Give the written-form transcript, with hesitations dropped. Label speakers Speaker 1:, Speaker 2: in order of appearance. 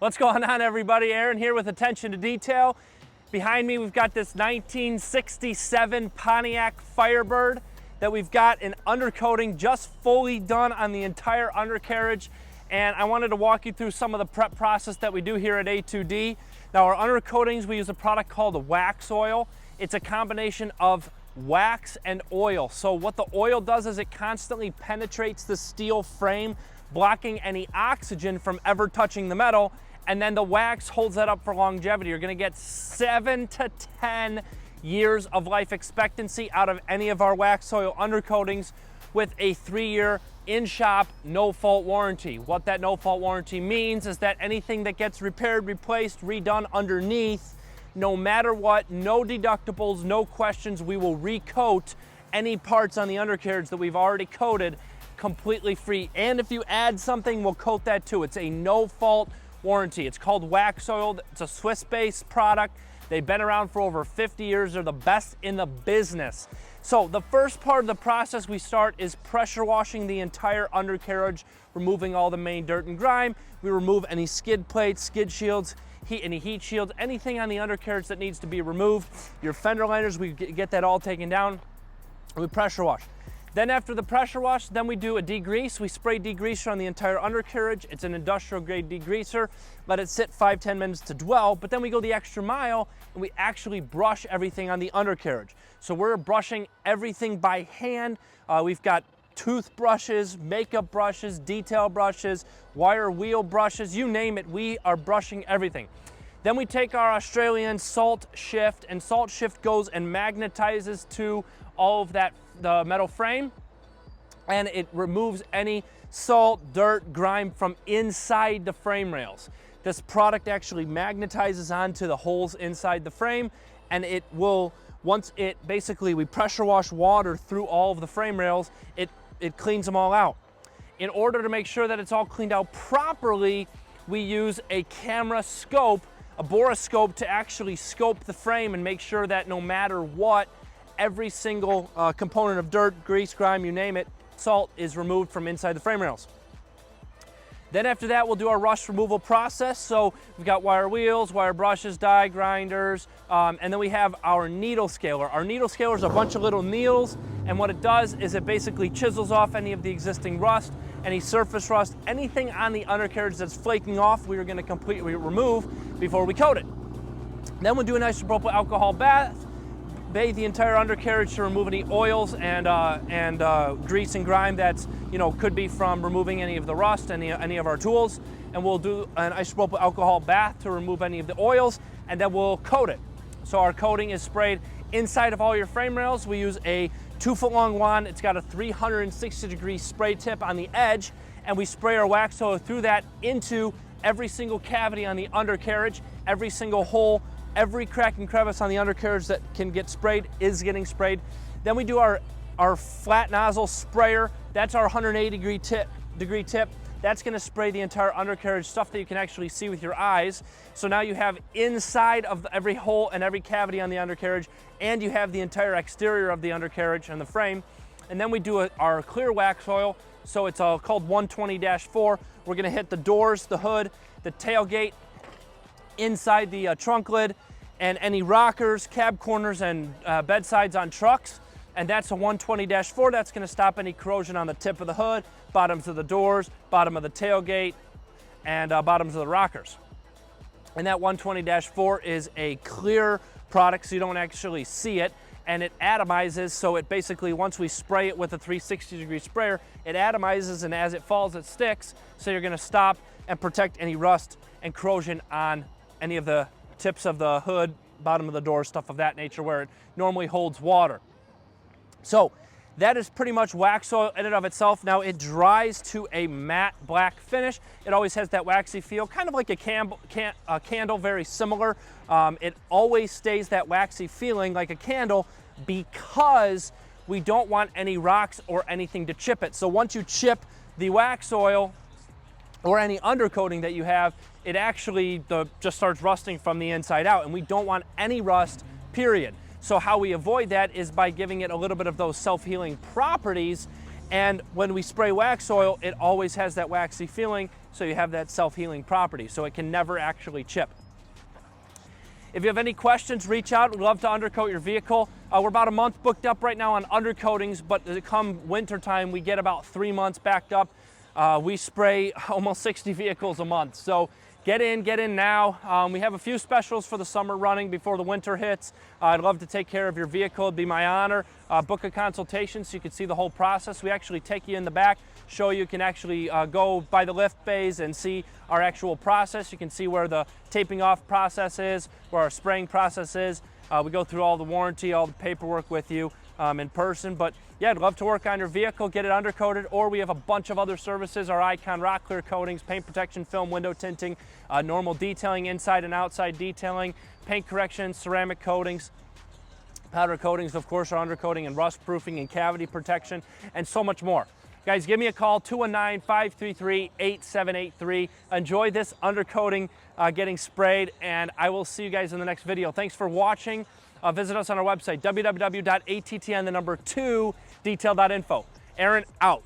Speaker 1: What's going on, everybody? Aaron here with attention to detail. Behind me, we've got this 1967 Pontiac Firebird that we've got an undercoating just fully done on the entire undercarriage. And I wanted to walk you through some of the prep process that we do here at A2D. Now, our undercoatings, we use a product called wax oil. It's a combination of wax and oil. So what the oil does is it constantly penetrates the steel frame, blocking any oxygen from ever touching the metal, and then the wax holds that up for longevity. You're gonna get 7 to 10 years of life expectancy out of any of our wax oil undercoatings with a 3-year in-shop no-fault warranty. What that no-fault warranty means is that anything that gets repaired, replaced, redone underneath, no matter what, no deductibles, no questions, we will recoat any parts on the undercarriage that we've already coated completely free. And if you add something, we'll coat that too. It's a no-fault warranty. It's called wax oil. It's a Swiss-based product. They've been around for over 50 years. They're the best in the business. So the first part of the process we start is pressure washing the entire undercarriage, removing all the main dirt and grime. We remove any skid plates, skid shields, any heat shields, anything on the undercarriage that needs to be removed. Your fender liners, we get that all taken down. We pressure wash. Then after the pressure wash, then we do a degrease. We spray degreaser on the entire undercarriage. It's an industrial grade degreaser. Let it sit 5-10 minutes to dwell, but then we go the extra mile and we actually brush everything on the undercarriage. So we're brushing everything by hand. We've got toothbrushes, makeup brushes, detail brushes, wire wheel brushes, you name it, we are brushing everything. Then we take our Australian salt shift, and salt shift goes and magnetizes to all of that, the metal frame, and it removes any salt, dirt, grime from inside the frame rails. This product actually magnetizes onto the holes inside the frame, and it will, once it basically, we pressure wash water through all of the frame rails, it cleans them all out. In order to make sure that it's all cleaned out properly, we use a camera scope, a borescope, to actually scope the frame and make sure that no matter what, every single component of dirt, grease, grime, you name it, salt is removed from inside the frame rails. Then after that, we'll do our rust removal process. So we've got wire wheels, wire brushes, die grinders, and then we have our needle scaler. Our needle scaler is a bunch of little needles, and what it does is it basically chisels off any of the existing rust, any surface rust, anything on the undercarriage that's flaking off, we are gonna completely remove before we coat it. Then we'll do an isopropyl alcohol bath, bathe the entire undercarriage to remove any oils and grease and grime that's, could be from removing any of the rust, any of our tools. And we'll do an isopropyl alcohol bath to remove any of the oils, and then we'll coat it. So our coating is sprayed inside of all your frame rails. We use a 2-foot long wand. It's got a 360-degree spray tip on the edge, and we spray our wax oil through that into every single cavity on the undercarriage, every single hole, every crack and crevice on the undercarriage that can get sprayed is getting sprayed. Then we do our flat nozzle sprayer. That's our 180-degree tip. That's gonna spray the entire undercarriage, stuff that you can actually see with your eyes. So now you have inside of every hole and every cavity on the undercarriage, and you have the entire exterior of the undercarriage and the frame. And then we do our clear wax oil. So it's called 120-4. We're gonna hit the doors, the hood, the tailgate, inside the trunk lid, and any rockers, cab corners, and bedsides on trucks. And that's a 120-4. That's gonna stop any corrosion on the tip of the hood, bottoms of the doors, bottom of the tailgate, and bottoms of the rockers. And that 120-4 is a clear product, so you don't actually see it, and it atomizes, so it basically, once we spray it with a 360-degree sprayer, it atomizes, and as it falls, it sticks, so you're gonna stop and protect any rust and corrosion on any of the tips of the hood, bottom of the door, stuff of that nature where it normally holds water. So that is pretty much wax oil in and of itself. Now it dries to a matte black finish. It always has that waxy feel, kind of like a candle, very similar. It always stays that waxy feeling like a candle because we don't want any rocks or anything to chip it. So once you chip the wax oil or any undercoating that you have, it actually just starts rusting from the inside out, and we don't want any rust, period. So how we avoid that is by giving it a little bit of those self-healing properties, and when we spray wax oil, it always has that waxy feeling, so you have that self-healing property, so it can never actually chip. If you have any questions, reach out. We'd love to undercoat your vehicle. We're about a month booked up right now on undercoatings, but come winter time, we get about 3 months backed up. We spray almost 60 vehicles a month, so get in now. We have a few specials for the summer running before the winter hits. I'd love to take care of your vehicle. It'd be my honor. Book a consultation so you can see the whole process. We actually take you in the back, show you can actually go by the lift bays and see our actual process. You can see where the taping off process is, where our spraying process is. We go through all the warranty, all the paperwork with you in person. But yeah, I'd love to work on your vehicle, get it undercoated, or we have a bunch of other services, our Icon rock clear coatings, paint protection film, window tinting, normal detailing, inside and outside detailing, paint correction, ceramic coatings, powder coatings, of course, our undercoating and rust proofing and cavity protection, and so much more. Guys, give me a call, 219-533-8783. Enjoy this undercoating getting sprayed, and I will see you guys in the next video. Thanks for watching. Visit us on our website, www.att2detail.info. Aaron, out.